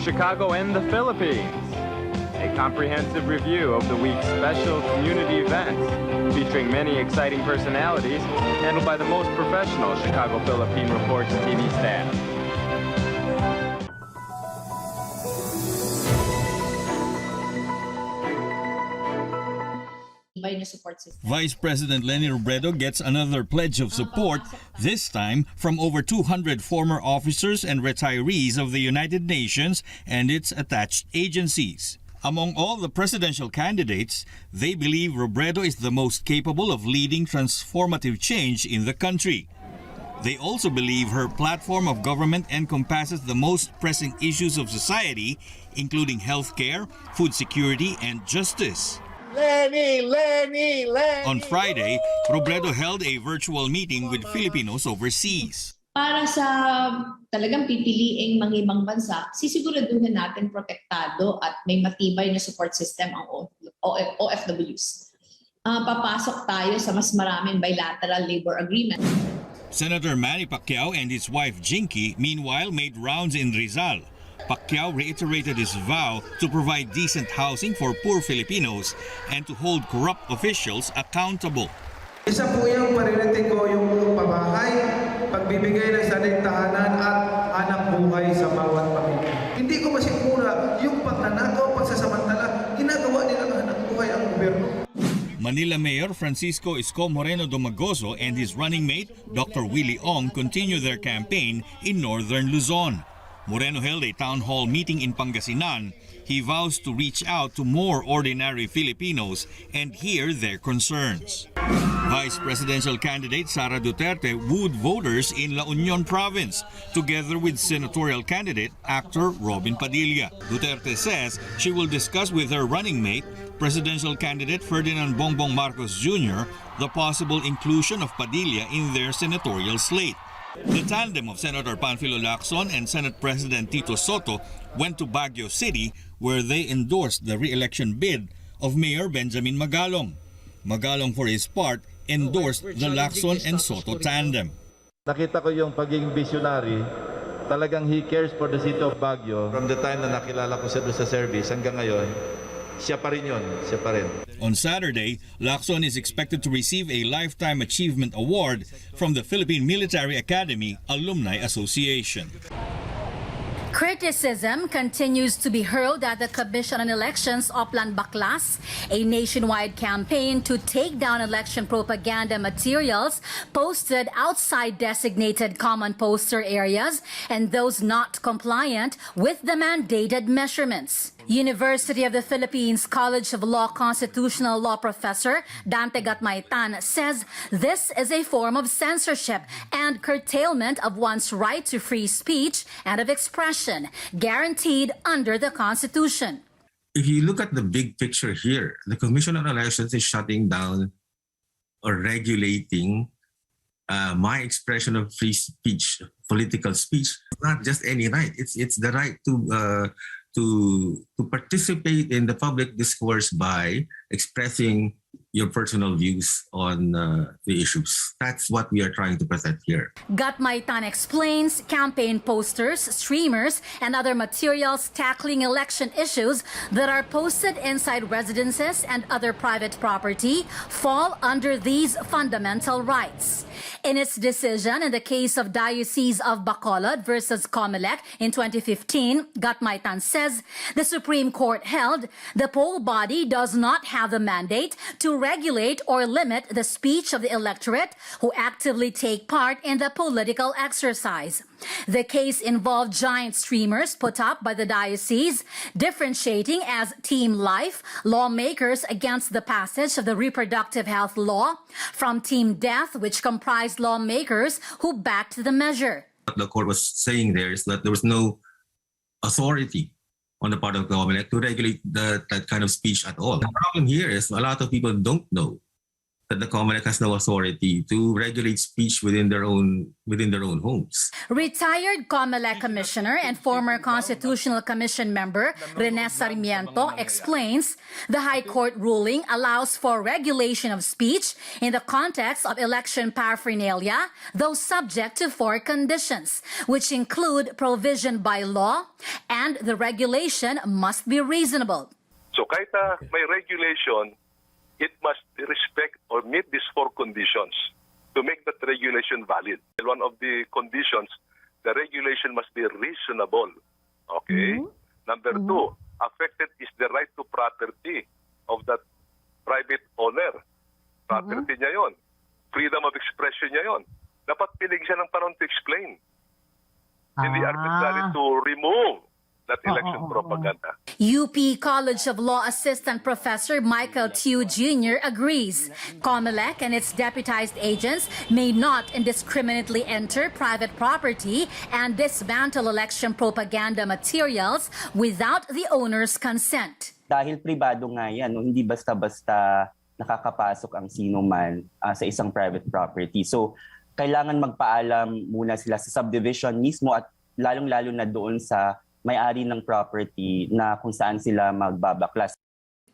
Chicago and the Philippines. A comprehensive review of the week's special community events, featuring many exciting personalities, handled by the most professional Chicago Philippine Reports TV staff. Vice President Leni Robredo gets another pledge of support, this time from over 200 former officers and retirees of the United Nations and its attached agencies. Among all the presidential candidates, they believe Robredo is the most capable of leading transformative change in the country. They also believe her platform of government encompasses the most pressing issues of society, including healthcare, food security, and justice. Leni! On Friday, Robredo held a virtual meeting with Filipinos overseas. Para sa talagang pipiliing mga ibang bansa, sisiguraduhin natin protektado at may matibay na support system ang OFWs. Papasok tayo sa mas maraming bilateral labor agreement. Senator Manny Pacquiao and his wife Jinky meanwhile made rounds in Rizal. Pacquiao reiterated his vow to provide decent housing for poor Filipinos and to hold corrupt officials accountable. Isa po yung priority ko, yung pabahay, pagbibigay ng sanay tahanan at hanap buhay sa bawat pamilya. Hindi ko masikmura yung pagnanakaw, pagsasamantala, ginagawa nila ng hanap buhay ang gobyerno. Manila Mayor Francisco Isko Moreno Domagoso and his running mate, Dr. Willie Ong, continue their campaign in northern Luzon. Moreno held a town hall meeting in Pangasinan. He vows to reach out to more ordinary Filipinos and hear their concerns. Vice presidential candidate Sara Duterte wooed voters in La Union province, together with senatorial candidate actor Robin Padilla. Duterte says she will discuss with her running mate, presidential candidate Ferdinand Bongbong Marcos Jr., the possible inclusion of Padilla in their senatorial slate. The tandem of Senator Panfilo Lacson and Senate President Tito Soto went to Baguio City, where they endorsed the re-election bid of Mayor Benjamin Magalong. Magalong, for his part, endorsed the Lacson and Soto tandem. Nakita ko yung pagiging visionary. Talagang he cares for the city of Baguio. From the time na nakilala ko siya doon sa service hanggang ngayon, siya pa rin yun, siya pa rin. On Saturday, Lacson is expected to receive a Lifetime Achievement Award from the Philippine Military Academy Alumni Association. Criticism continues to be hurled at the Commission on Elections Oplan Baklas, a nationwide campaign to take down election propaganda materials posted outside designated common poster areas and those not compliant with the mandated measurements. University of the Philippines College of Law Constitutional Law Professor Dante Gatmaitan says this is a form of censorship and curtailment of one's right to free speech and of expression, guaranteed under the Constitution. If you look at the big picture here, the Commission on Elections is shutting down or regulating my expression of free speech, political speech. Not just any right; it's the right to participate in the public discourse by expressing your personal views on the issues. That's what we are trying to present here. Gatmaitan explains campaign posters, streamers, and other materials tackling election issues that are posted inside residences and other private property fall under these fundamental rights. In its decision in the case of Diocese of Bacolod versus Comelec in 2015, Gatmaitan says the Supreme Court held the poll body does not have the mandate to regulate or limit the speech of the electorate who actively take part in the political exercise. The case involved giant streamers put up by the diocese, differentiating as Team Life, lawmakers against the passage of the reproductive health law, from Team Death, which comprised lawmakers who backed the measure. What the court was saying there is that there was no authority on the part of the government to regulate that kind of speech at all. The problem here is a lot of people don't know that the COMELEC has no authority to regulate speech within their own homes. Retired COMELEC Commissioner and former Constitutional Commission member Rene Sarmiento explains the High Court ruling allows for regulation of speech in the context of election paraphernalia, though subject to 4 conditions, which include provision by law and the regulation must be reasonable. So kahit may regulation, it must respect or meet these 4 conditions to make that regulation valid. One of the conditions, the regulation must be reasonable. Okay? Number 2, affected is the right to property of that private owner. Property niya yon. Freedom of expression niya yon. Dapat pinig siya ng panahon to explain. Hindi arbitrary to remove that election propaganda. UP College of Law Assistant Professor Michael Tew Jr. agrees. COMELEC and its deputized agents may not indiscriminately enter private property and dismantle election propaganda materials without the owner's consent. Dahil pribado nga yan, no? Hindi basta-basta nakakapasok ang sino man sa isang private property. So, kailangan magpaalam muna sila sa subdivision mismo at lalong-lalo na doon sa may-ari ng property na kung saan sila magbabaklas.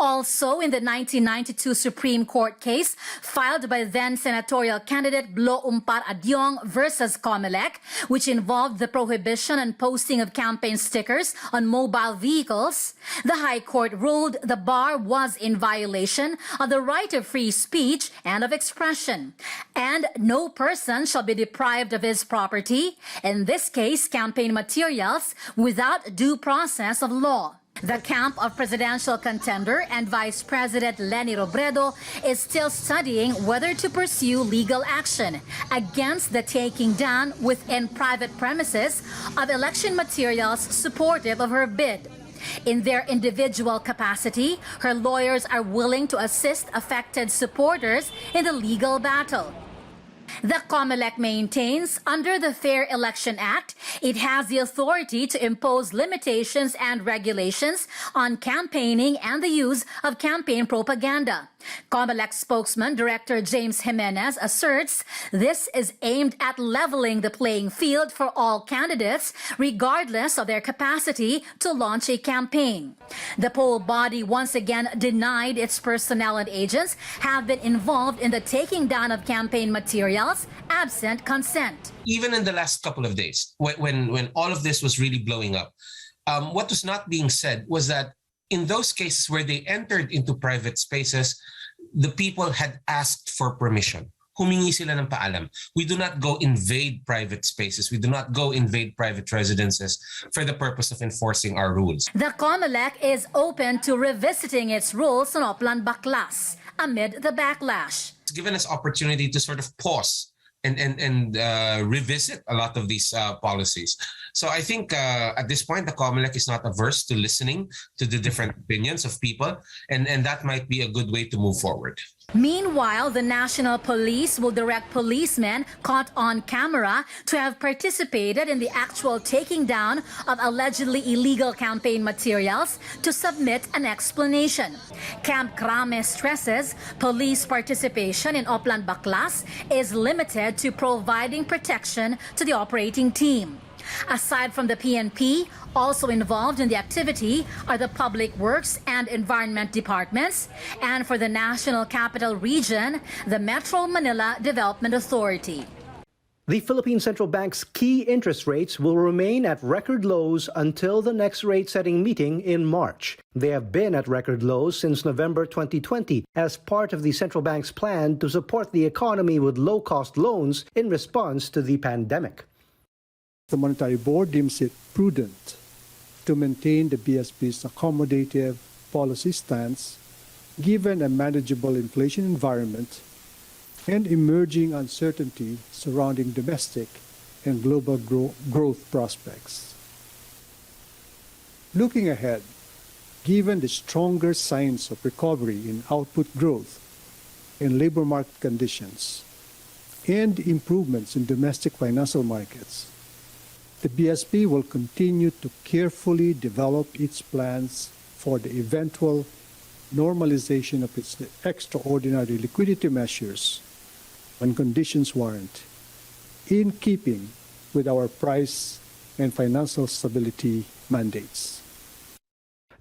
Also, in the 1992 Supreme Court case filed by then-senatorial candidate Blo Umpar Adyong versus COMELEC, which involved the prohibition and posting of campaign stickers on mobile vehicles, the High Court ruled the bar was in violation of the right of free speech and of expression, and no person shall be deprived of his property, in this case campaign materials, without due process of law. The camp of presidential contender and Vice President Leni Robredo is still studying whether to pursue legal action against the taking down within private premises of election materials supportive of her bid. In their individual capacity, her lawyers are willing to assist affected supporters in the legal battle. The COMELEC maintains, under the Fair Election Act, it has the authority to impose limitations and regulations on campaigning and the use of campaign propaganda. COMELEC spokesman Director James Jimenez asserts this is aimed at leveling the playing field for all candidates, regardless of their capacity to launch a campaign. The poll body once again denied its personnel and agents have been involved in the taking down of campaign materials absent consent. Even in the last couple of days, when all of this was really blowing up, what was not being said was that in those cases where they entered into private spaces, the people had asked for permission. Humingi sila ng paalam. We do not go invade private spaces. We do not go invade private residences for the purpose of enforcing our rules. The COMELEC is open to revisiting its rules on Oplan Baklas amid the backlash. It's given us opportunity to sort of pause and revisit a lot of these policies. So I think at this point, the COMELEC is not averse to listening to the different opinions of people, and that might be a good way to move forward. Meanwhile, the National Police will direct policemen caught on camera to have participated in the actual taking down of allegedly illegal campaign materials to submit an explanation. Camp Crame stresses police participation in Oplan Baklas is limited to providing protection to the operating team. Aside from the PNP, also involved in the activity are the Public Works and Environment Departments, and for the National Capital Region, the Metro Manila Development Authority. The Philippine Central Bank's key interest rates will remain at record lows until the next rate-setting meeting in March. They have been at record lows since November 2020 as part of the central bank's plan to support the economy with low-cost loans in response to the pandemic. The Monetary Board deems it prudent to maintain the BSP's accommodative policy stance given a manageable inflation environment and emerging uncertainty surrounding domestic and global growth prospects. Looking ahead, given the stronger signs of recovery in output growth and labor market conditions and improvements in domestic financial markets, the BSP will continue to carefully develop its plans for the eventual normalization of its extraordinary liquidity measures when conditions warrant, in keeping with our price and financial stability mandates.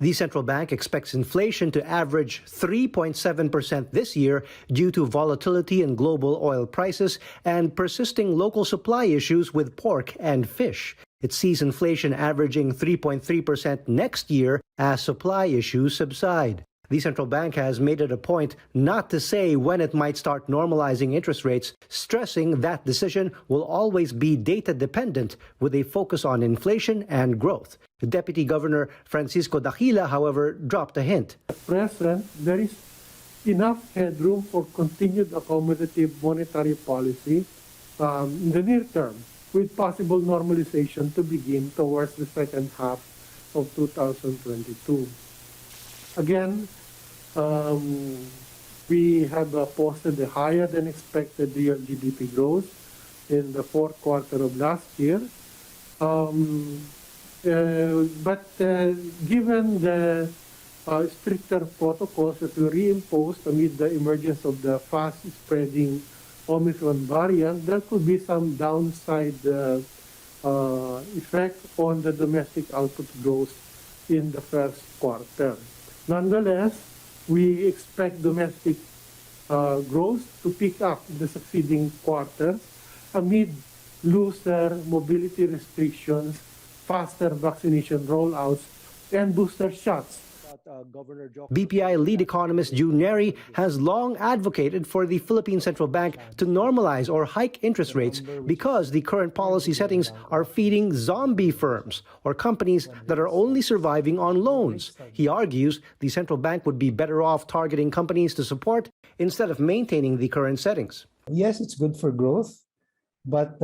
The central bank expects inflation to average 3.7% this year due to volatility in global oil prices and persisting local supply issues with pork and fish. It sees inflation averaging 3.3% next year as supply issues subside. The central bank has made it a point not to say when it might start normalizing interest rates, stressing that decision will always be data dependent with a focus on inflation and growth. The Deputy Governor Francisco Daquila, however, dropped a hint. At present, there is enough headroom for continued accommodative monetary policy in the near term, with possible normalization to begin towards the second half of 2022. Again, we have posted a higher than expected real GDP growth in the fourth quarter of last year. But given the stricter protocols that were reimposed amid the emergence of the fast-spreading Omicron variant, there could be some downside effect on the domestic output growth in the first quarter. Nonetheless, we expect domestic growth to pick up in the succeeding quarters amid looser mobility restrictions, faster vaccination rollouts, and booster shots. BPI lead economist June Neri has long advocated for the Philippine Central Bank to normalize or hike interest rates because the current policy settings are feeding zombie firms or companies that are only surviving on loans. He argues the central bank would be better off targeting companies to support instead of maintaining the current settings. Yes, it's good for growth, but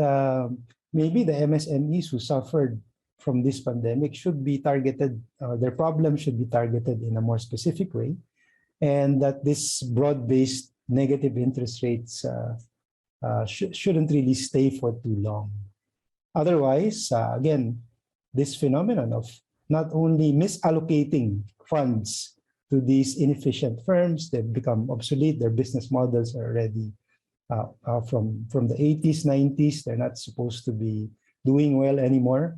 maybe the MSMEs who suffered from this pandemic should be targeted, their problems should be targeted in a more specific way, and that this broad-based negative interest rates shouldn't really stay for too long. Otherwise, again, this phenomenon of not only misallocating funds to these inefficient firms, they've become obsolete, their business models are already from the 80s, 90s, they're not supposed to be doing well anymore.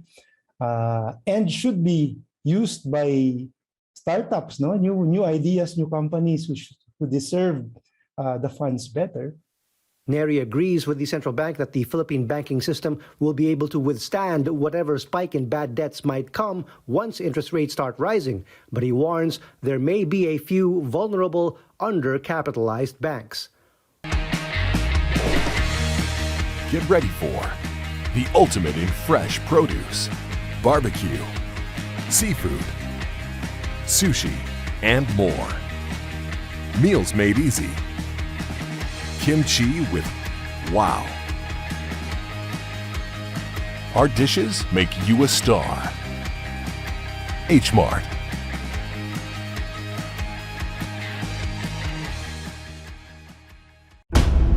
And should be used by startups, new ideas, new companies who deserve the funds better. Neri agrees with the central bank that the Philippine banking system will be able to withstand whatever spike in bad debts might come once interest rates start rising, but he warns there may be a few vulnerable, undercapitalized banks. Get ready for the ultimate in fresh produce, barbecue, seafood, sushi, and more. Meals made easy. Kimchi with wow. Our dishes make you a star. H-Mart.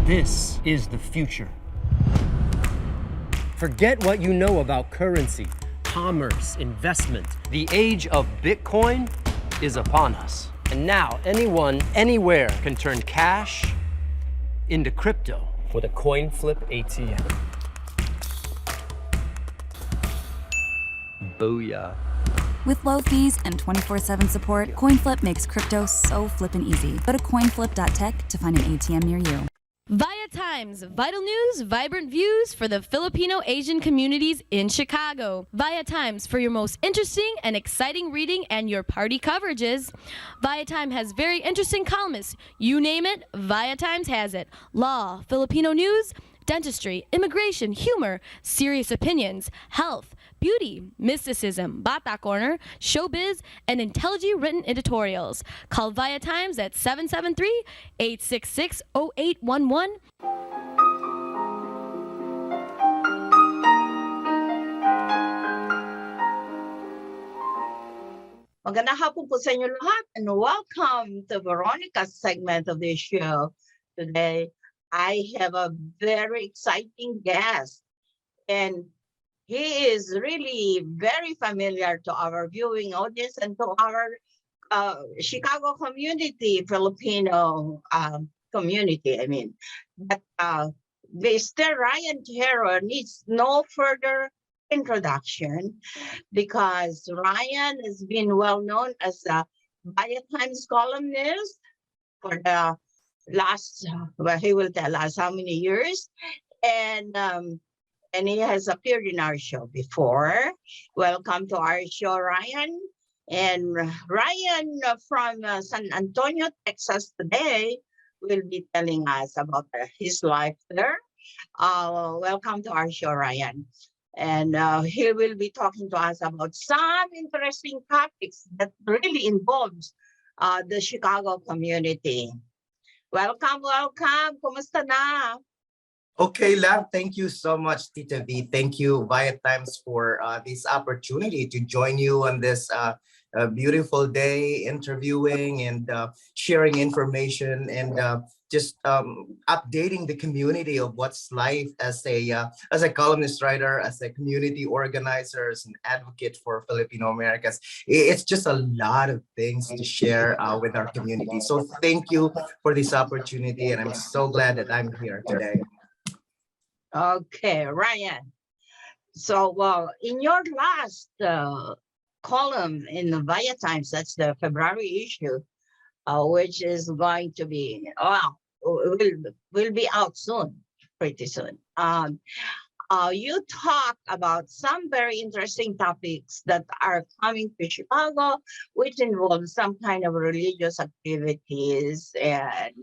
This is the future. Forget what you know about currency, commerce, investment. The age of Bitcoin is upon us. And now anyone, anywhere can turn cash into crypto with a coin flip ATM. Booyah. With low fees and 24/7 support, CoinFlip makes crypto so flippin' easy. Go to coinflip.tech to find an ATM near you. Via Times, vital news, vibrant views for the Filipino Asian communities in Chicago. Via Times for your most interesting and exciting reading and your party coverages. Via Times has very interesting columnists. You name it, Via Times has it. Law, Filipino news, dentistry, immigration, humor, serious opinions, health, beauty, mysticism, Bata Corner, showbiz, and intelligently written editorials. Call Via Times at 773-866-0811. Magandang hapon po sa inyo lahat and welcome to Veronica's segment of the show. Today, I have a very exciting guest and he is really very familiar to our viewing audience and to our Chicago community, Filipino community, I mean, that Mr. Ryan Tejero needs no further introduction because Ryan has been well known as a Vaya Times columnist for the last, well, he will tell us how many years. And he has appeared in our show before. Welcome to our show, Ryan. And Ryan from San Antonio, Texas today will be telling us about his life there. Welcome to our show, Ryan. And he will be talking to us about some interesting topics that really involves the Chicago community. Welcome, welcome. Kumusta na? Okay, Lab, thank you so much, Tita V. Thank you, Via Times, for this opportunity to join you on this beautiful day, interviewing and sharing information and just updating the community of what's life as a columnist writer, as a community organizer, as an advocate for Filipino Americans. It's just a lot of things to share with our community. So thank you for this opportunity, and I'm so glad that I'm here today. Okay, Ryan. So, in your last column in the Vaya Times, that's the February issue, which is going to be, will be out soon, pretty soon. You talk about some very interesting topics that are coming to Chicago, which involve some kind of religious activities. And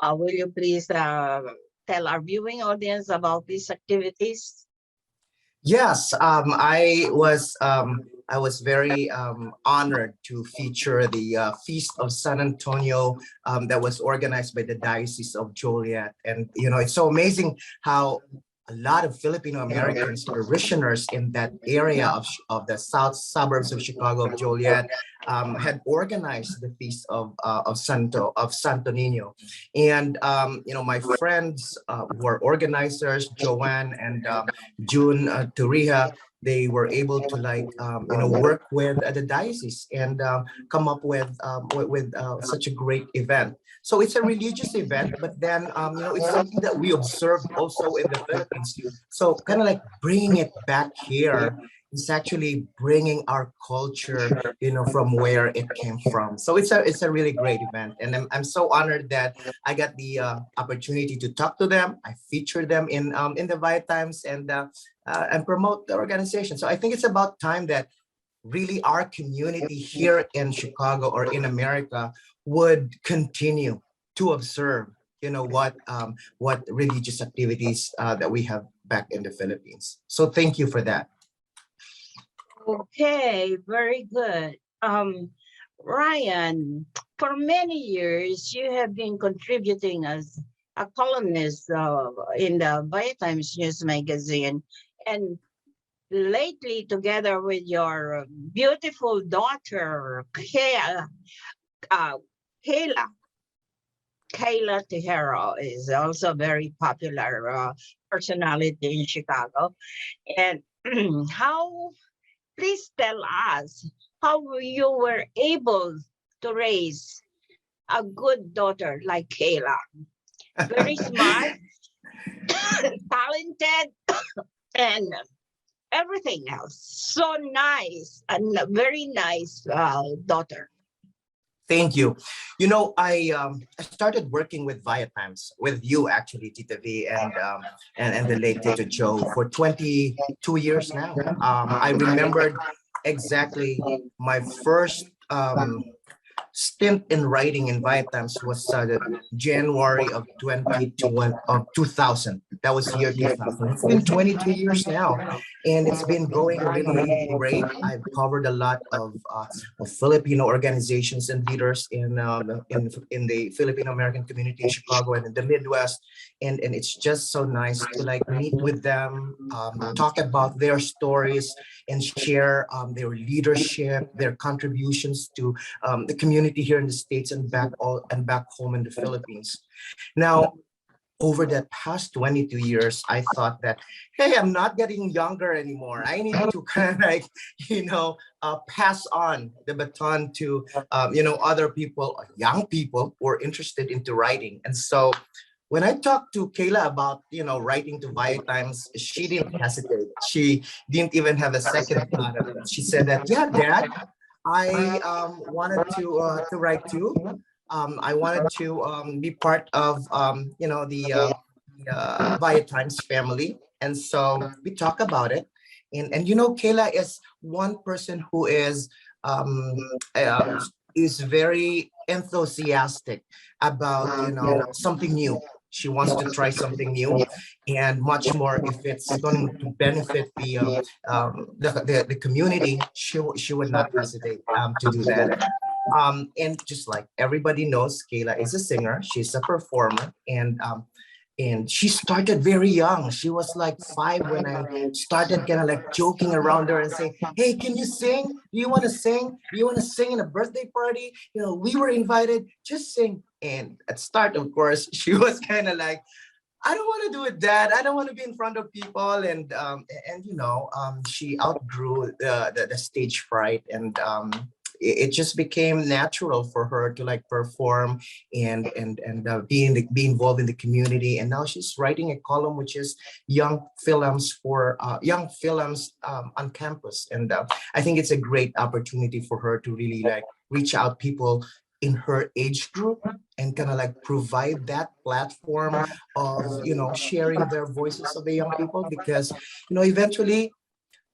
will you please tell our viewing audience about these activities? Yes, I was very honored to feature the Feast of San Antonio that was organized by the Diocese of Joliet, and it's so amazing how a lot of Filipino Americans, parishioners in that area of the south suburbs of Chicago, of Joliet, had organized the feast of Santo Nino, and my friends who are organizers, Joanne and June Turiha, they were able to work with the diocese and come up with such a great event. So it's a religious event, but then it's something that we observed also in the Philippines. So kind of like bringing it back here is actually bringing our culture, from where it came from. So it's a really great event, and I'm so honored that I got the opportunity to talk to them. I featured them in the Via Times and promote the organization. So I think it's about time that really our community here in Chicago or in America would continue to observe, what religious activities that we have back in the Philippines. So thank you for that. Okay, very good. Ryan, for many years, you have been contributing as a columnist in the Via Times News Magazine. And lately, together with your beautiful daughter, Kayla Tejero is also a very popular personality in Chicago. And please tell us how you were able to raise a good daughter like Kayla. Very smart, talented, and everything else. So nice, and a very nice daughter. Thank you. I started working with Via Times, with you actually, Tita V, and the late Tito Joe for 22 years now. I remembered exactly my first stint in writing in Via Times was January of 2000. That was year 2000. It's been 22 years now, and it's been going really, really great. I've covered a lot of Filipino organizations and leaders in the Filipino American community in Chicago and in the Midwest, and it's just so nice to meet with them, talk about their stories, and share their leadership, their contributions to the community here in the States and back home in the Philippines. Now, over the past 22 years, I thought that, hey, I'm not getting younger anymore. I need to kind of like, pass on the baton to, other people, young people who are interested into writing. And so when I talked to Kayla about, writing to Via Times, she didn't hesitate. She didn't even have a second thought of it. She said that, yeah, Dad, I wanted to write too. I wanted to be part of the Via Times family, and so we talk about it. And Kayla is one person who is very enthusiastic about something new. She wants to try something new, and much more if it's going to benefit the community. She would not hesitate to do that. And just like everybody knows, Kayla is a singer. She's a performer, and she started very young. She was like 5 when I started kind of like joking around her and saying, "Hey, can you sing? Do you want to sing? Do you want to sing in a birthday party? We were invited. Just sing." And at start, of course, she was kind of like, "I don't want to do it, Dad. I don't want to be in front of people." And she outgrew the stage fright, and it just became natural for her to like perform and be involved in the community. And now she's writing a column which is young films on campus. And I think it's a great opportunity for her to really like reach out people in her age group and kind of like provide that platform of sharing their voices of the young people, because eventually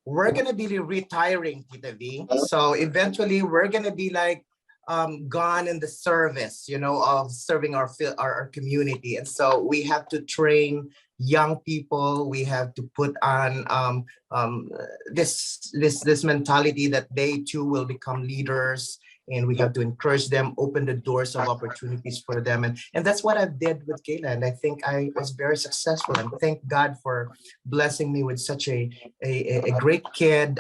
we're gonna be retiring, Cprtv. So eventually we're gonna be like gone in the service, of serving our community. And so we have to train young people. We have to put on this mentality that they too will become leaders, and we have to encourage them, open the doors of opportunities for them. And that's what I did with Kayla. And I think I was very successful. And thank God for blessing me with such a great kid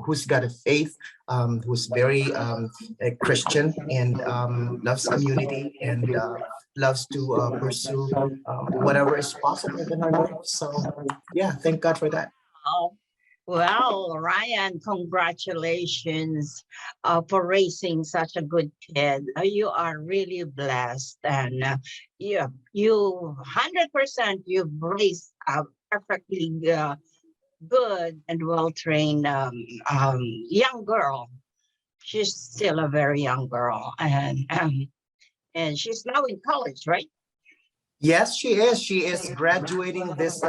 who's got a faith, who's very Christian, and loves community, and loves to pursue whatever is possible in her life. So yeah, thank God for that. Oh, well, Ryan, congratulations for raising such a good kid. You are really blessed, and you 100% you've raised a perfectly good and well-trained young girl. She's still a very young girl, and she's now in college, right? Yes, she is. She is graduating this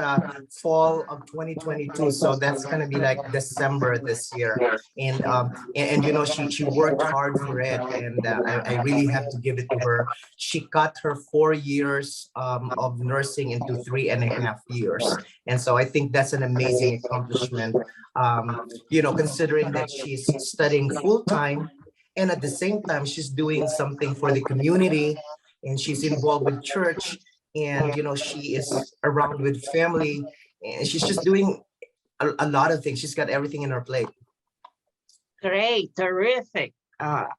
fall of 2022. So that's gonna be like December this year. And she worked hard for it, and I really have to give it to her. She cut her 4 years of nursing into 3.5 years, and so I think that's an amazing accomplishment. Considering that she's studying full time, and at the same time she's doing something for the community, and she's involved with church, and she is around with family, and she's just doing a lot of things. She's got everything in her plate. Great, terrific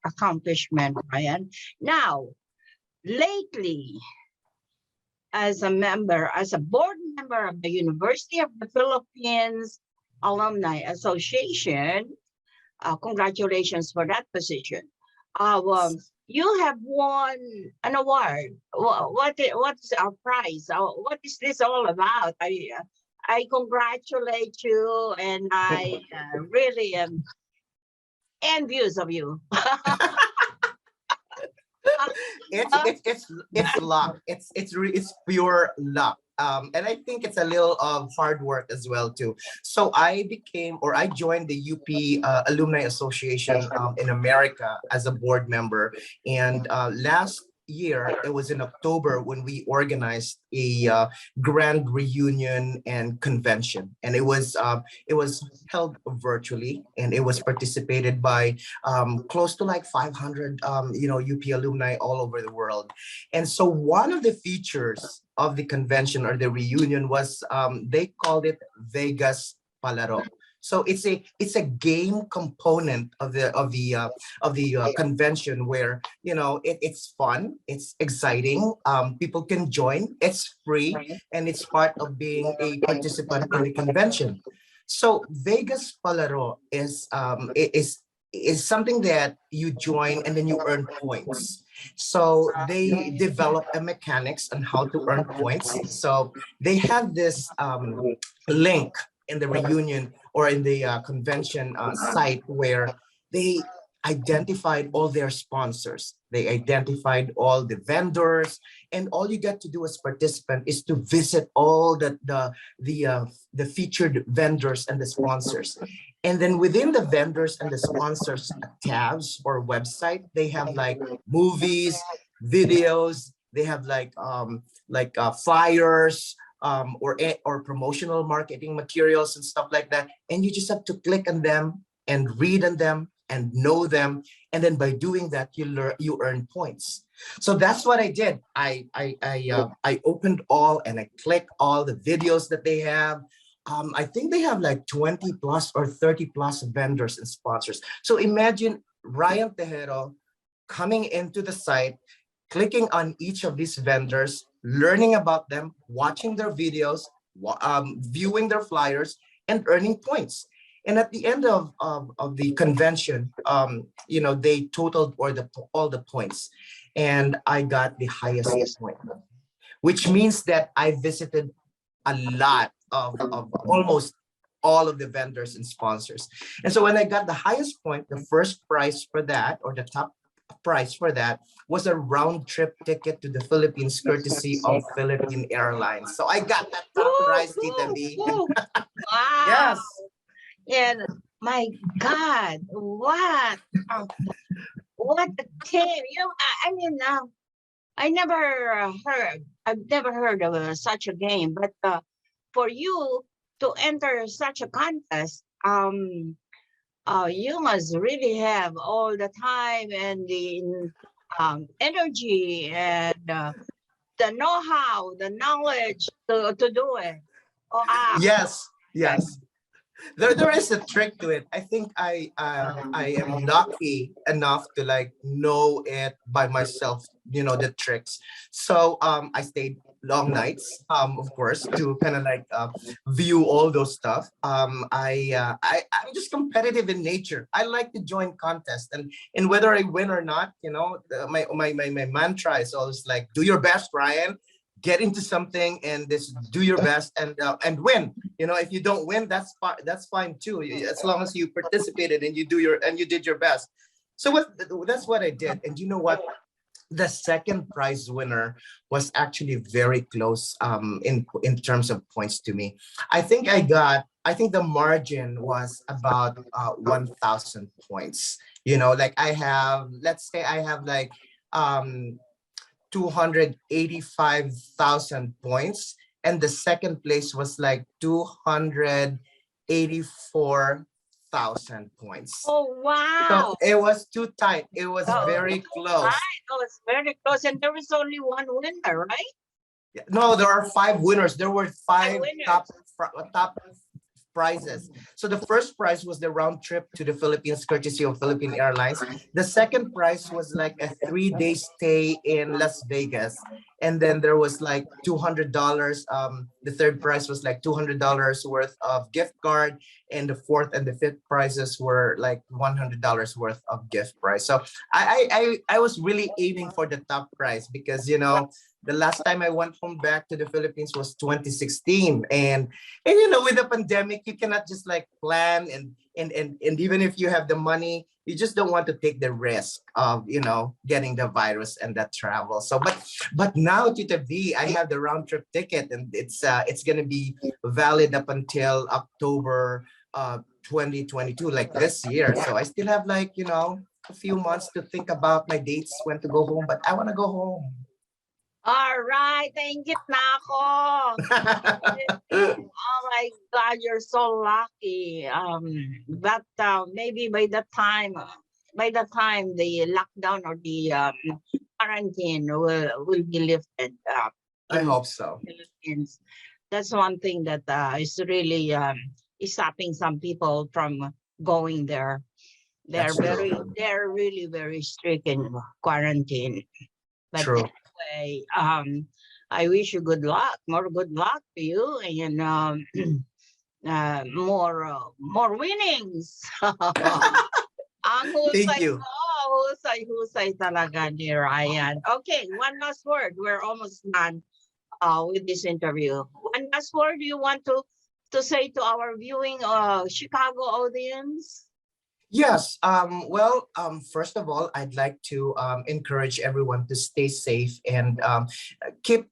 accomplishment, Ryan. Now, lately, as a board member of the University of the Philippines Alumni Association, congratulations for that position. You have won an award. What is our prize? What is this all about? I congratulate you, and I really am envious of you. It's luck. It's pure luck. And I think it's a little of hard work as well too. So I joined the UP Alumni Association in America as a board member, and last year, it was in October, when we organized a grand reunion and convention, and it was held virtually, and it was participated by close to like 500 UP alumni all over the world. And so one of the features of the convention or the reunion was they called it Vegas Palaro. So it's a game component of the convention where it's fun, it's exciting. People can join. It's free, and it's part of being a participant in the convention. So Vegas Palaro is something that you join and then you earn points. So they develop a mechanics on how to earn points. So they have this link in the reunion or in the convention site where they identified all their sponsors. They identified all the vendors, and all you get to do as participant is to visit all the featured vendors and the sponsors. And then within the vendors and the sponsors tabs or website, they have like movies, videos. They have like flyers, or promotional marketing materials and stuff like that. And you just have to click on them and read on them and know them. And then by doing that, you earn points. So that's what I did. I opened all and I clicked all the videos that they have. I think they have like 20 plus or 30 plus vendors and sponsors. So imagine Ryan Tejero coming into the site, clicking on each of these vendors, learning about them, watching their videos, viewing their flyers, and earning points. And at the end of the convention, they totaled all the points, and I got the highest point, which means that I visited a lot of almost all of the vendors and sponsors. And so when I got the highest point, the first prize for that, or the top prize for that, was a round trip ticket to the Philippines courtesy of Philippine Airlines. So I got that top prize, Tita V. Wow. Yes. And my God, what a team! I mean, I've never heard of such a game. But for you to enter such a contest, you must really have all the time and the energy and the know-how, the knowledge to do it. Wow. Yes. There is a trick to it. I think I am lucky enough to like know it by myself, the tricks. So I stayed long nights, of course, to kind of like view all those stuff. I'm just competitive in nature. I like to join contests, and whether I win or not, my mantra is always like, do your best, Ryan. Get into something and just do your best and win. If you don't win, that's fine too, as long as you participated and you did your best. So that's what I did. And you know what? The second prize winner was actually very close in terms of points to me. I think the margin was about 1,000 points. Like let's say I have like 285,000 points, and the second place was like 284,000 points. Oh, wow. So it was too tight. It was very close. Right. It was very close. And there was only one winner, right? No, there are 5 winners. There were 5 top prizes. So the first prize was the round trip to the Philippines courtesy of Philippine Airlines. The second prize was like a 3-day stay in Las Vegas. And then there was like $200. The third prize was like $200 worth of gift card. And the fourth and the fifth prizes were like $100 worth of gift prize. So I was really aiming for the top prize because, the last time I went home back to the Philippines was 2016. And with the pandemic, you cannot just like plan and even if you have the money, you just don't want to take the risk of, getting the virus and that travel. So, but now, Tita V, I have the round trip ticket, and it's going to be valid up until October 2022, like this year. So I still have like, a few months to think about my dates, when to go home, but I want to go home. All right, nainggit na ako. Oh my God, you're so lucky. But maybe by the time the lockdown or the quarantine will be lifted. I hope so. Philippines. That's one thing that is really stopping some people from going there. That's true. They're really very strict in quarantine. But True. anyway, I wish you good luck, more good luck to you, and more winnings. Ang Thank husay you. ko, husay talaga ni Ryan. Okay, one last word. We're almost done with this interview. One last word you want to say to our viewing Chicago audience? Yes. First of all, I'd like to encourage everyone to stay safe and keep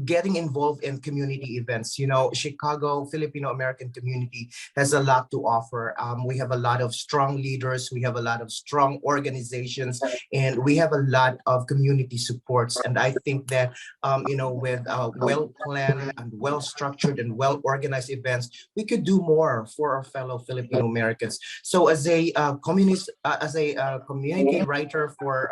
getting involved in community events. You know, Chicago Filipino American community has a lot to offer. We have a lot of strong leaders. We have a lot of strong organizations, and we have a lot of community supports. And I think that with well-planned and well-structured and well-organized events, we could do more for our fellow Filipino Americans. So as a community writer for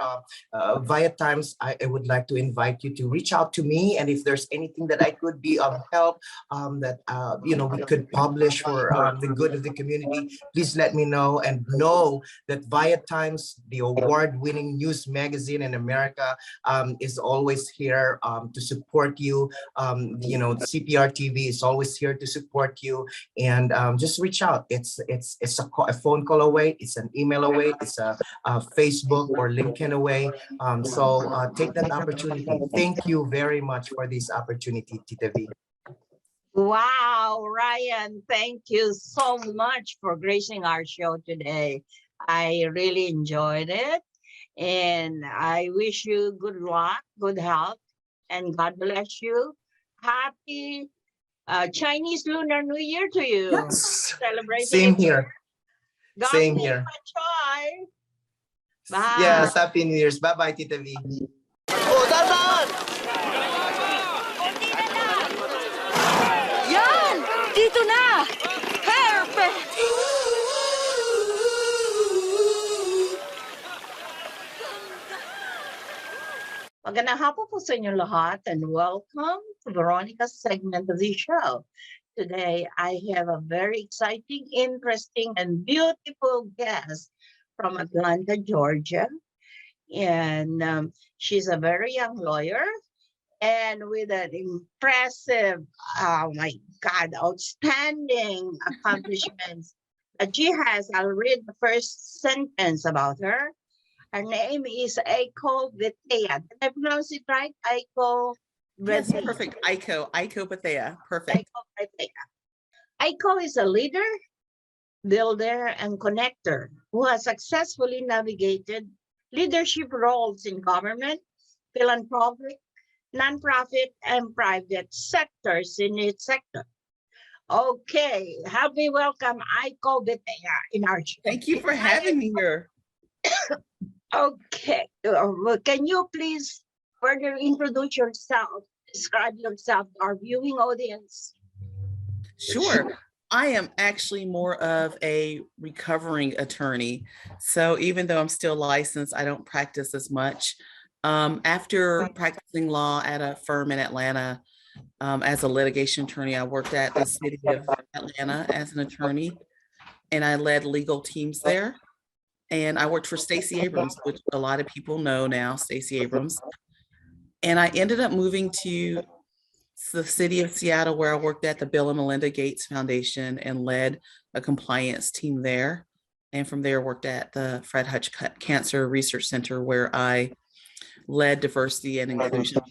Via Times, I would like to invite you to reach out to me, and if there's anything that I could be of help that we could publish for the good of the community, please let me know. And know that Via Times, the award-winning news magazine in America, is always here to support you. Cprtv is always here to support you, and just reach out. It's a phone call away. It's an email away. It's a Facebook or LinkedIn away. So take that opportunity. Thank you very much for this opportunity, Tita V. Wow, Ryan, thank you so much for gracing our show today. I really enjoyed it, and I wish you good luck, good health, and God bless you. Happy Chinese Lunar New Year to you. Yes. Celebrating Same it. here. God Same bless here. you. Bye. Yes, Happy New Year's. Bye-bye, Tita V. Yan! Dito na! Perfect! Magandang hapon po sa inyo lahat, and welcome to Veronica's segment of the show. Today, I have a very exciting, interesting, and beautiful guest from Atlanta, Georgia. And she's a very young lawyer and with an impressive, oh my God, outstanding accomplishments that she has. I'll read the first sentence about her. Her name is Aiko Betea. Did I pronounce it right? Aiko Yes, Betea. perfect. Aiko Bethea. Perfect. Aiko Betea. Aiko is a leader, builder, and connector who has successfully navigated leadership roles in government, philanthropic, nonprofit, and private sectors in its sector. Okay, help me welcome Aiko Betea in our show. Thank you for having me here. Okay, can you please further introduce yourself, describe yourself to our viewing audience? Sure. I am actually more of a recovering attorney. So even though I'm still licensed, I don't practice as much. After practicing law at a firm in Atlanta as a litigation attorney, I worked at the city of Atlanta as an attorney, and I led legal teams there. And I worked for Stacey Abrams, which a lot of people know now, Stacey Abrams. And I ended up moving to the city of Seattle, where I worked at the Bill and Melinda Gates Foundation and led a compliance team there. And from there, worked at the Fred Hutch Cancer Research Center, where I led diversity and inclusion.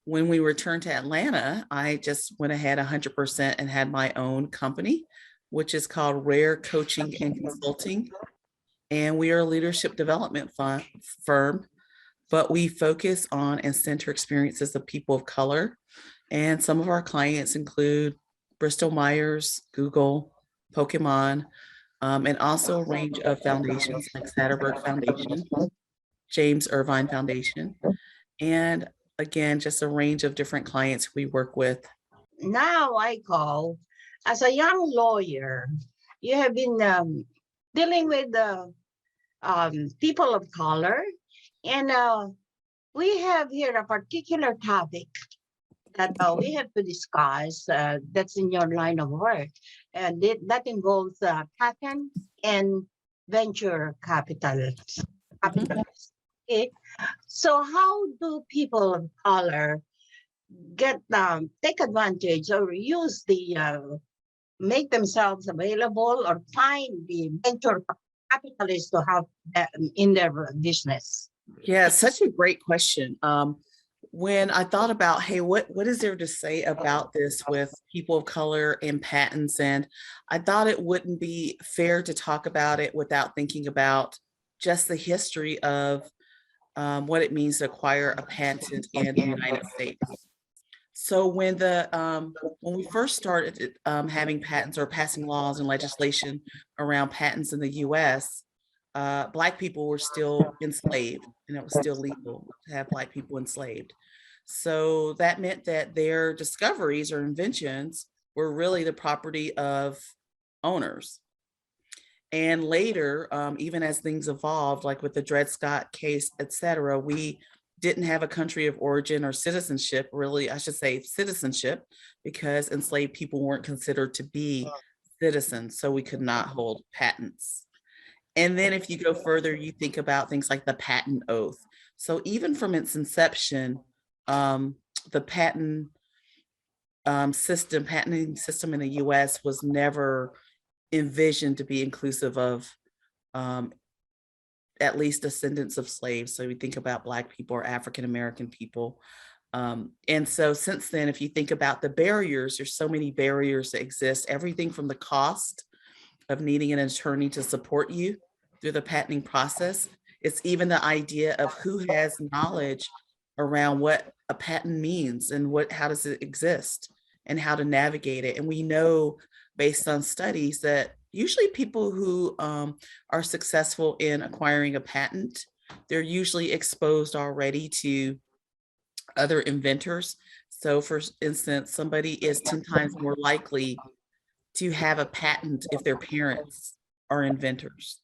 When we returned to Atlanta, I just went ahead 100% and had my own company, which is called Rare Coaching and Consulting. And we are a leadership development firm, but we focus on and center experiences of people of color. And some of our clients include Bristol Myers, Google, Pokemon, and also a range of foundations like Satterberg Foundation, James Irvine Foundation, and again, just a range of different clients we work with. Now, Aiko, as a young lawyer, you have been dealing with people of color, and we have here a particular topic that we have to discuss that's in your line of work. And that involves patent and venture capitalists. Okay. So how do people of color take advantage or use make themselves available or find the venture capitalists to have them in their business? Yeah, such a great question. When I thought about, hey, what is there to say about this with people of color and patents? And I thought it wouldn't be fair to talk about it without thinking about just the history of what it means to acquire a patent in the United States. So when we first started having patents or passing laws and legislation around patents in the U.S., Black people were still enslaved, and it was still legal to have Black people enslaved. So that meant that their discoveries or inventions were really the property of owners. And later, even as things evolved, like with the Dred Scott case, et cetera, we didn't have a country of origin or citizenship, really, I should say citizenship, because enslaved people weren't considered to be citizens, so we could not hold patents. And then if you go further, you think about things like the patent oath. So even from its inception, the patenting system in the US was never envisioned to be inclusive of at least descendants of slaves. So we think about Black people or African-American people. And so since then, if you think about the barriers, there's so many barriers that exist, everything from the cost of needing an attorney to support you through the patenting process. It's even the idea of who has knowledge around what a patent means and how does it exist and how to navigate it. And we know based on studies that usually people who are successful in acquiring a patent, they're usually exposed already to other inventors. So for instance, somebody is 10 times more likely to have a patent if their parents are inventors.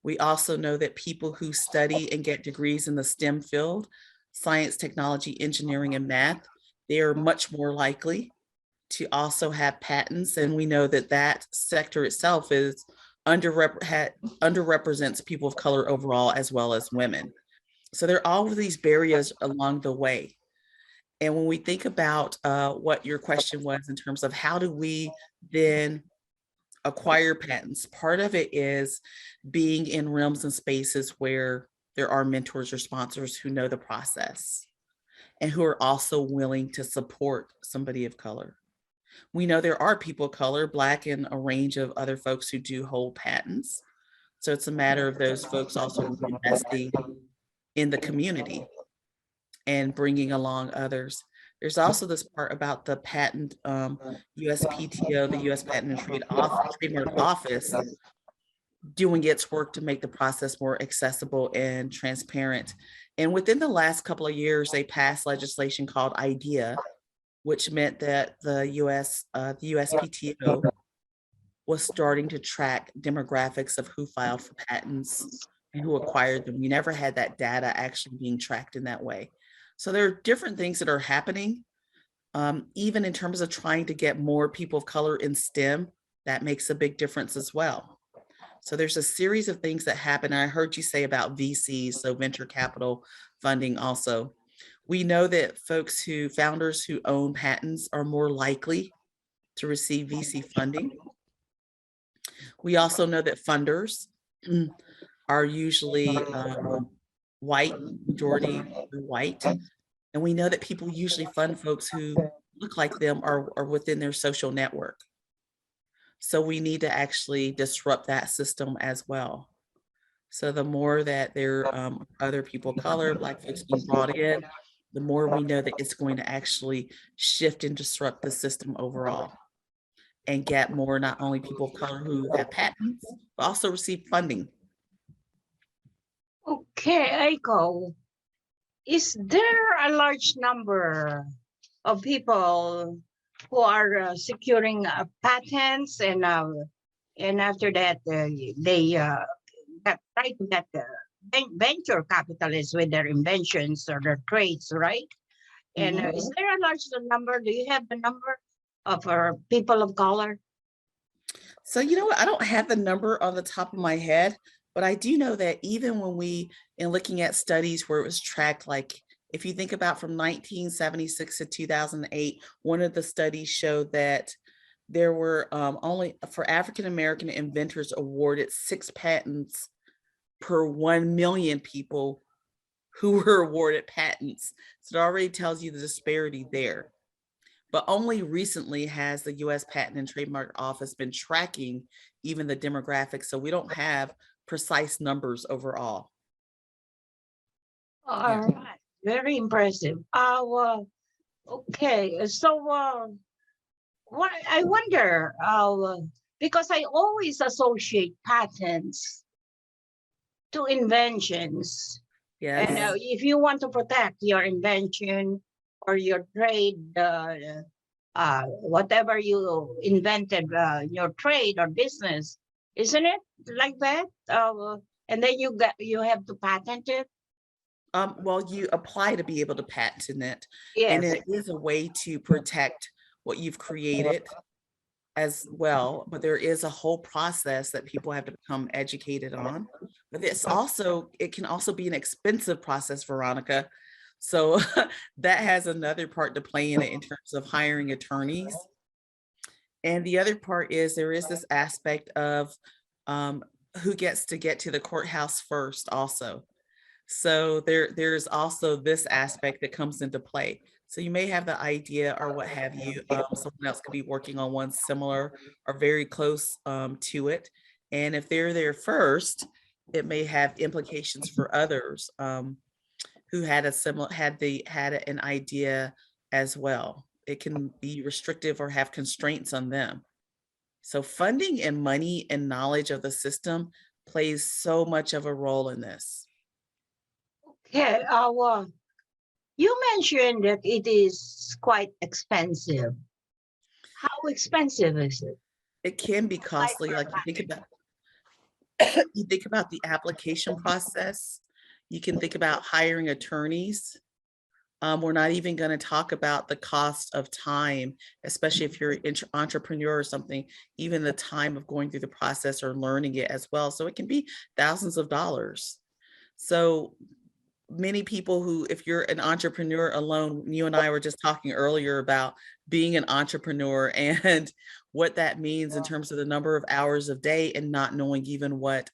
We also know that people who study and get degrees in the STEM field, science, technology, engineering, and math, they are much more likely to also have patents. And we know that that sector itself is underrepresents people of color overall, as well as women. So there are all of these barriers along the way. And when we think about what your question was in terms of how do we then acquire patents, part of it is being in realms and spaces where there are mentors or sponsors who know the process and who are also willing to support somebody of color. We know there are people of color, Black, and a range of other folks who do hold patents. So it's a matter of those folks also investing in the community and bringing along others. There's also this part about the patent, USPTO, the U.S. Patent and Trademark Office, doing its work to make the process more accessible and transparent. And within the last couple of years, they passed legislation called IDEA, which meant that the USPTO was starting to track demographics of who filed for patents and who acquired them. We never had that data actually being tracked in that way. So there are different things that are happening, even in terms of trying to get more people of color in STEM. That makes a big difference as well. So there's a series of things that happen. I heard you say about VCs, so venture capital funding also. We know that founders who own patents are more likely to receive VC funding. We also know that funders are usually white, majority white. And we know that people usually fund folks who look like them or are within their social network. So we need to actually disrupt that system as well. So the more that there are other people of color, Black folks being brought in, the more we know that it's going to actually shift and disrupt the system overall and get more, not only people of color who have patents, but also receive funding. Okay, Aiko, is there a large number of people who are securing patents and after that they try to get venture capitalists with their inventions or their trades, right? And is there a large number? Do you have the number of our people of color? So, you know what? I don't have the number on the top of my head, but I do know that even when in looking at studies where it was tracked, like if you think about from 1976 to 2008, one of the studies showed that there were only for African American inventors awarded 6 patents per 1 million people who were awarded patents. So it already tells you the disparity there. But only recently has the US Patent and Trademark Office been tracking even the demographics. So we don't have precise numbers overall. All right, very impressive. Okay, so what I wonder, because I always associate patents to inventions. Yes. And if you want to protect your invention or your trade, whatever you invented, your trade or business, isn't it like that? And then you have to patent it. Well, you apply to be able to patent it, Yes. and it is a way to protect what you've created as well. But there is a whole process that people have to become educated on. But it can also be an expensive process, Veronica. So that has another part to play in it in terms of hiring attorneys. And the other part is there is this aspect of who gets to get to the courthouse first also. So there's also this aspect that comes into play. So you may have the idea or what have you, someone else could be working on one similar or very close to it. And if they're there first, it may have implications for others who had an idea as well. It can be restrictive or have constraints on them. So funding and money and knowledge of the system plays so much of a role in this. Okay, you mentioned that it is quite expensive. How expensive is it? It can be costly, like you think about the application process. You can think about hiring attorneys. We're not even going to talk about the cost of time, especially if you're an entrepreneur or something, even the time of going through the process or learning it as well. So it can be thousands of dollars. So many people who, if you're an entrepreneur alone, you and I were just talking earlier about being an entrepreneur and what that means in terms of the number of hours of day and not knowing even what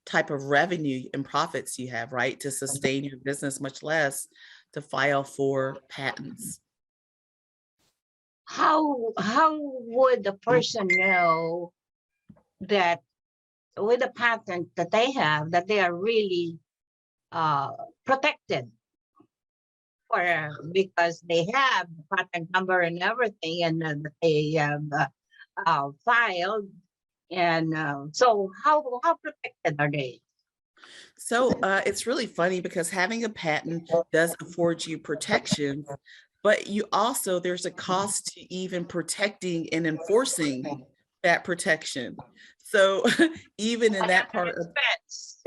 type of revenue and profits you have, right, to sustain your business, much less to file for patents. How would the person know that with the patent that they have that they are really protected, or because they have the patent number and everything, and they have filed, and so how protected are they? So it's really funny because having a patent does afford you protection, but there's a cost to even protecting and enforcing that protection. So even in that part of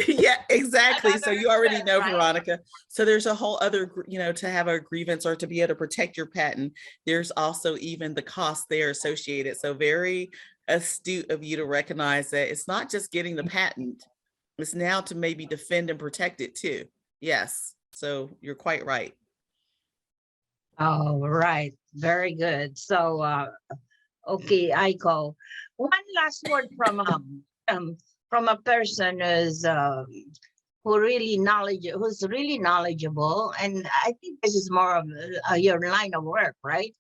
yeah, exactly. So you already know, Veronica. So there's a whole other, to have a grievance or to be able to protect your patent, there's also even the cost there associated. So very astute of you to recognize that it's not just getting the patent, it's now to maybe defend and protect it too. Yes. So you're quite right. Oh, right. Very good. So, okay, Aiko. One last word from a person who's really knowledgeable, and I think this is more of your line of work, right?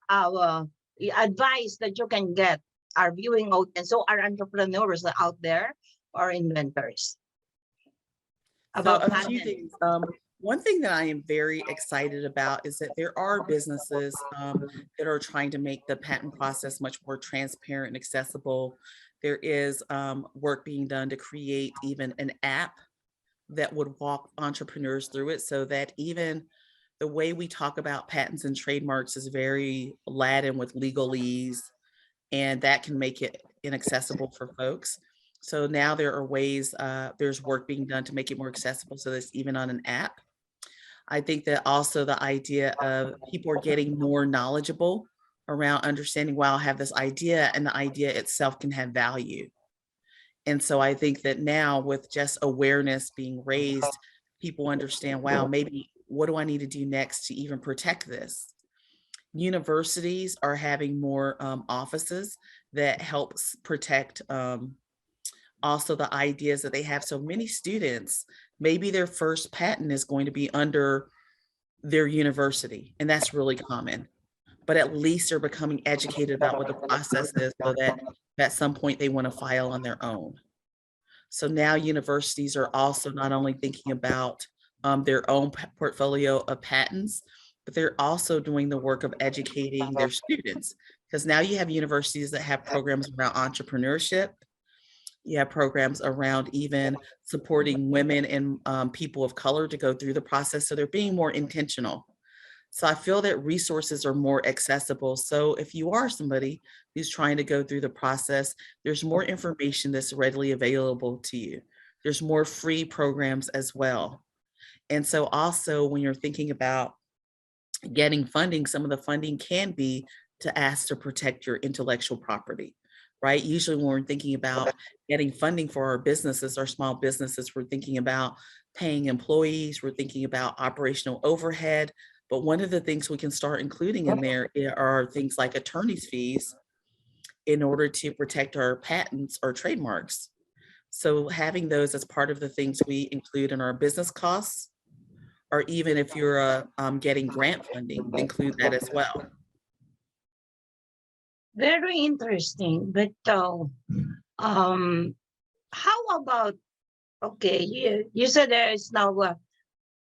Advice that you can get our viewing audience, so our entrepreneurs out there or inventors. About a few things. One thing that I am very excited about is that there are businesses that are trying to make the patent process much more transparent and accessible. There is work being done to create even an app that would walk entrepreneurs through it, so that even the way we talk about patents and trademarks is very laden with legalese, and that can make it inaccessible for folks. So now there are ways, there's work being done to make it more accessible, so that's even on an app. I think that also the idea of people are getting more knowledgeable around understanding, wow, I have this idea and the idea itself can have value. And so I think that now with just awareness being raised, people understand, wow, maybe what do I need to do next to even protect this? Universities are having more offices that helps protect also the ideas that they have. So many students, maybe their first patent is going to be under their university, and that's really common. But at least they're becoming educated about what the process is so that at some point they want to file on their own. So now universities are also not only thinking about their own portfolio of patents, but they're also doing the work of educating their students. Because now you have universities that have programs around entrepreneurship. You have programs around even supporting women and people of color to go through the process. So they're being more intentional. So I feel that resources are more accessible. So if you are somebody who's trying to go through the process, there's more information that's readily available to you. There's more free programs as well. And so also when you're thinking about getting funding, some of the funding can be to ask to protect your intellectual property, right? Usually when we're thinking about getting funding for our businesses, our small businesses, we're thinking about paying employees, we're thinking about operational overhead. But one of the things we can start including in there are things like attorney's fees in order to protect our patents or trademarks. So having those as part of the things we include in our business costs, or even if you're getting grant funding, include that as well. Very interesting. But how about, okay, you said there is now,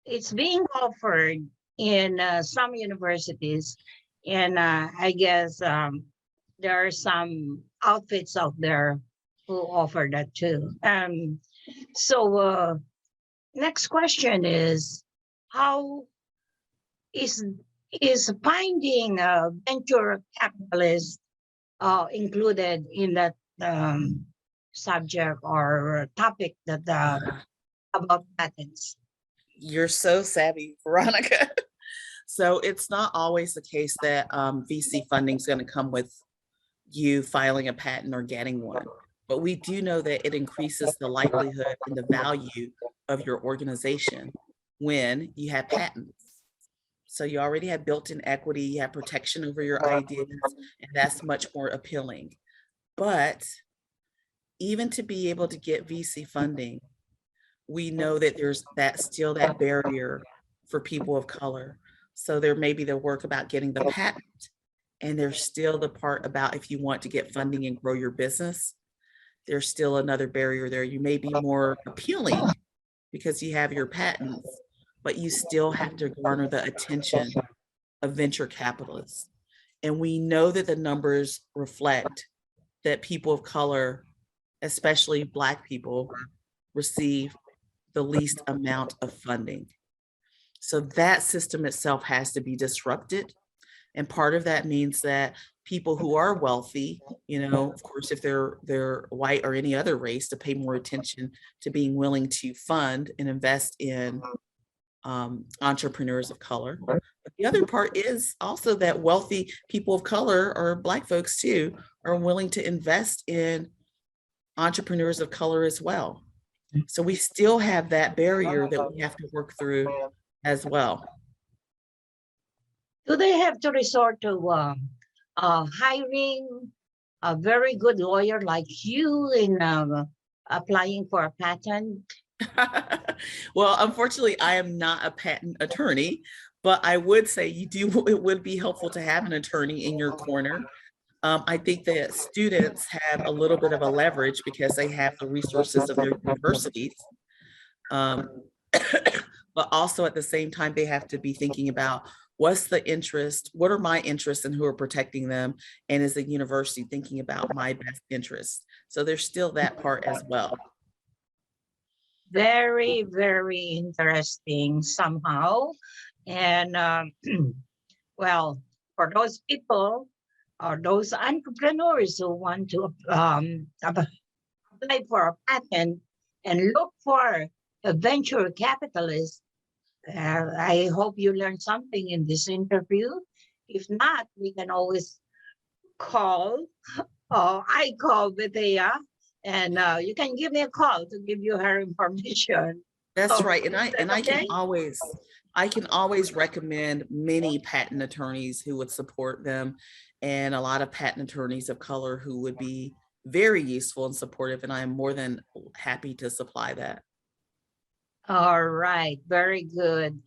it's being offered in some universities, and I guess there are some outfits out there who offer that too. So next question is, how is finding a venture capitalist included in that subject or topic that about patents? You're so savvy, Veronica. So it's not always the case that VC funding is going to come with you filing a patent or getting one. But we do know that it increases the likelihood and the value of your organization when you have patents. So you already have built-in equity, you have protection over your ideas, and that's much more appealing. But even to be able to get VC funding, we know that there's still that barrier for people of color. So there may be the work about getting the patent, and there's still the part about if you want to get funding and grow your business, there's still another barrier there. You may be more appealing because you have your patents, but you still have to garner the attention of venture capitalists. And we know that the numbers reflect that people of color, especially Black people, receive the least amount of funding. So that system itself has to be disrupted. And part of that means that people who are wealthy, of course, if they're white or any other race, to pay more attention to being willing to fund and invest in entrepreneurs of color. But the other part is also that wealthy people of color, or Black folks too, are willing to invest in entrepreneurs of color as well. So we still have that barrier that we have to work through as well. Do they have to resort to hiring a very good lawyer like you in applying for a patent? Well, unfortunately, I am not a patent attorney, but I would say it would be helpful to have an attorney in your corner. I think that students have a little bit of a leverage because they have the resources of their universities. But also at the same time, they have to be thinking about what's the interest, what are my interests and who are protecting them? And is the university thinking about my best interests? So there's still that part as well. Very, very interesting somehow. And well, for those people or those entrepreneurs who want to apply for a patent and look for a venture capitalist, I hope you learned something in this interview. If not, we can always call, or I call Bethea, and you can give me a call to give you her information. That's Oh, right. And is I that and I okay? can always recommend many patent attorneys who would support them, and a lot of patent attorneys of color who would be very useful and supportive, and I am more than happy to supply that. All right, very good.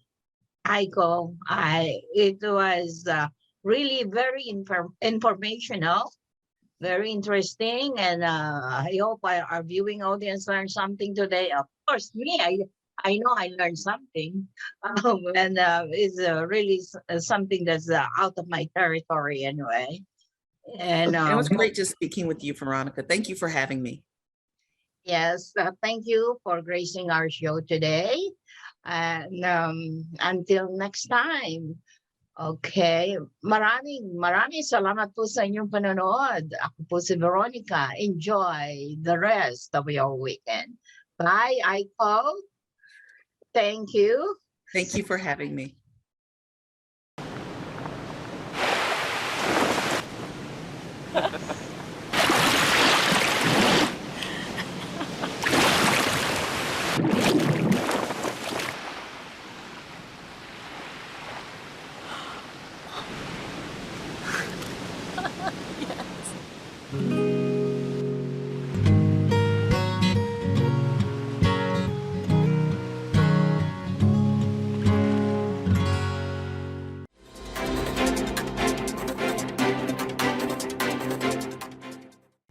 Aiko, it was really very informational, very interesting, and I hope our viewing audience learned something today. Of course, I know I learned something, and it's really something that's out of my territory anyway. And It was great just speaking with you, Veronica. Thank you for having me. yes, thank you for gracing our show today. And until next time. Okay. Maraming salamat po sa inyong panonood. Ako po si Veronica. Enjoy the rest of your weekend. Bye, Aiko. Thank you. Thank you for having me.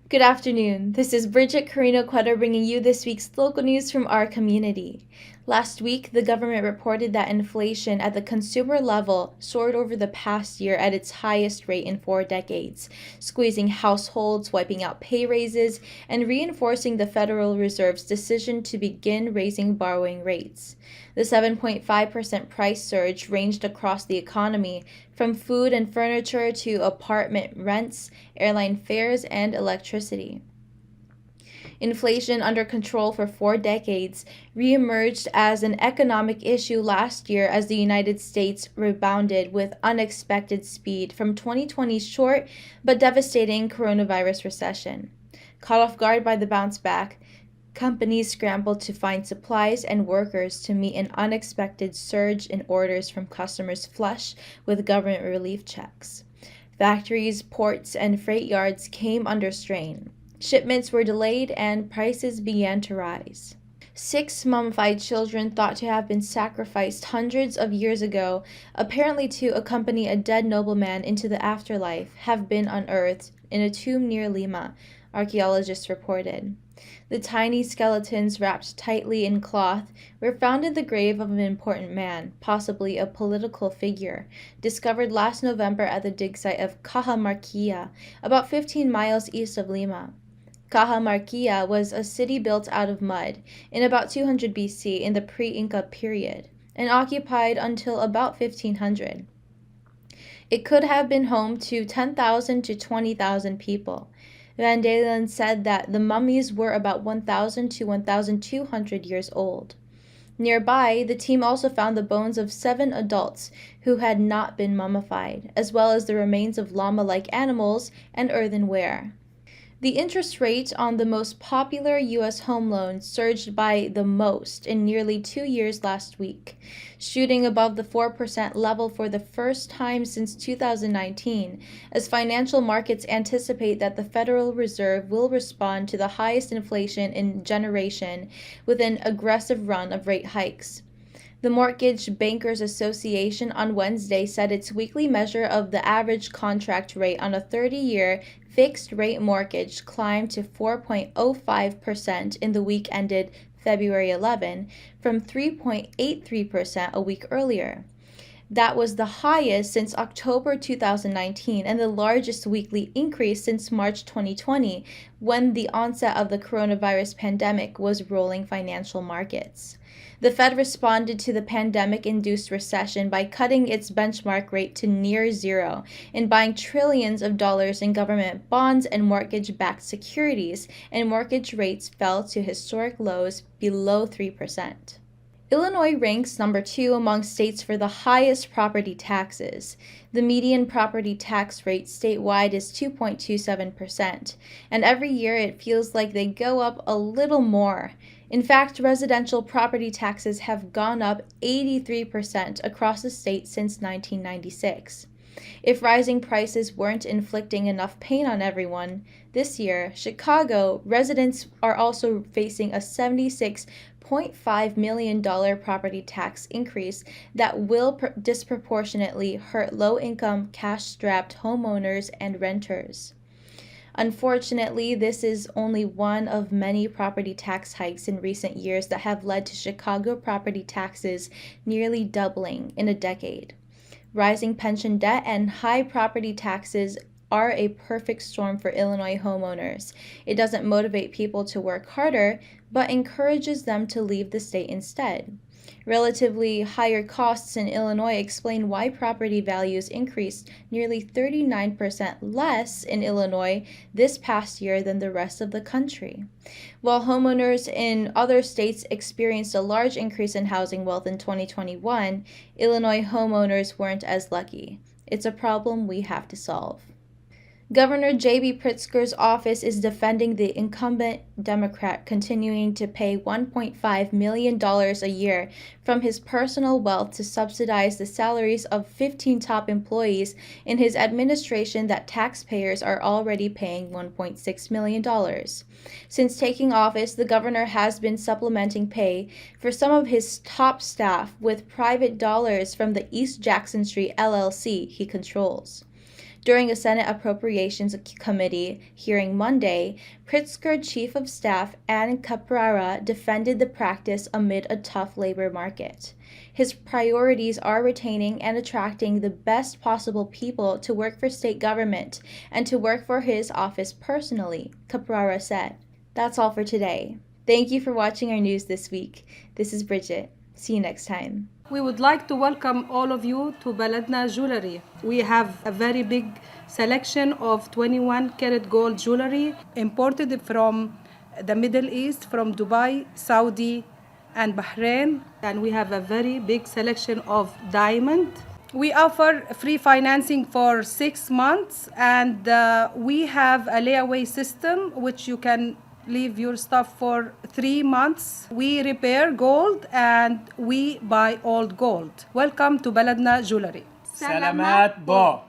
Good afternoon. This is Bridget Carino Cueto bringing you this week's local news from our community. Last week, the government reported that inflation at the consumer level soared over the past year at its highest rate in 4 decades, squeezing households, wiping out pay raises, and reinforcing the Federal Reserve's decision to begin raising borrowing rates. The 7.5% price surge ranged across the economy, from food and furniture to apartment rents, airline fares, and electricity. Inflation under control for 4 decades reemerged as an economic issue last year as the United States rebounded with unexpected speed from 2020's short but devastating coronavirus recession. Caught off guard by the bounce back, companies scrambled to find supplies and workers to meet an unexpected surge in orders from customers flush with government relief checks. Factories, ports, and freight yards came under strain. Shipments were delayed and prices began to rise. 6 mummified children thought to have been sacrificed hundreds of years ago, apparently to accompany a dead nobleman into the afterlife, have been unearthed in a tomb near Lima, archaeologists reported. The tiny skeletons, wrapped tightly in cloth, were found in the grave of an important man, possibly a political figure, discovered last November at the dig site of Cajamarquilla, about 15 miles east of Lima. Cajamarquilla was a city built out of mud in about 200 BC in the pre-Inca period, and occupied until about 1500. It could have been home to 10,000 to 20,000 people. Van Dalen said that the mummies were about 1,000 to 1,200 years old. Nearby, the team also found the bones of 7 adults who had not been mummified, as well as the remains of llama-like animals and earthenware. The interest rate on the most popular U.S. home loan surged by the most in nearly 2 years last week, shooting above the 4% level for the first time since 2019, as financial markets anticipate that the Federal Reserve will respond to the highest inflation in a generation with an aggressive run of rate hikes. The Mortgage Bankers Association on Wednesday said its weekly measure of the average contract rate on a 30-year fixed-rate mortgage climbed to 4.05% in the week ended February 11, from 3.83% a week earlier. That was the highest since October 2019 and the largest weekly increase since March 2020, when the onset of the coronavirus pandemic was rolling financial markets. The Fed responded to the pandemic-induced recession by cutting its benchmark rate to near zero and buying trillions of dollars in government bonds and mortgage-backed securities, and mortgage rates fell to historic lows below 3%. Illinois ranks number 2 among states for the highest property taxes. The median property tax rate statewide is 2.27%, and every year it feels like they go up a little more. In fact, residential property taxes have gone up 83% across the state since 1996. If rising prices weren't inflicting enough pain on everyone, this year, Chicago residents are also facing a $76.5 million property tax increase that will disproportionately hurt low-income, cash-strapped homeowners and renters. Unfortunately, this is only one of many property tax hikes in recent years that have led to Chicago property taxes nearly doubling in a decade. Rising pension debt and high property taxes are a perfect storm for Illinois homeowners. It doesn't motivate people to work harder, but encourages them to leave the state instead. Relatively higher costs in Illinois explain why property values increased nearly 39% less in Illinois this past year than the rest of the country. While homeowners in other states experienced a large increase in housing wealth in 2021, Illinois homeowners weren't as lucky. It's a problem we have to solve. Governor J.B. Pritzker's office is defending the incumbent Democrat continuing to pay $1.5 million a year from his personal wealth to subsidize the salaries of 15 top employees in his administration that taxpayers are already paying $1.6 million. Since taking office, the governor has been supplementing pay for some of his top staff with private dollars from the East Jackson Street LLC he controls. During a Senate Appropriations Committee hearing Monday, Pritzker Chief of Staff Ann Caprara defended the practice amid a tough labor market. His priorities are retaining and attracting the best possible people to work for state government and to work for his office personally, Caprara said. That's all for today. Thank you for watching our news this week. This is Bridget. See you next time. We would like to welcome all of you to Baladna Jewelry. We have a very big selection of 21 karat gold jewelry imported from the Middle East, from Dubai, Saudi, and Bahrain. And we have a very big selection of diamond. We offer free financing for 6 months, and we have a layaway system which you can leave your stuff for 3 months. We repair gold and we buy old gold. Welcome to Baladna Jewelry. Salamat po!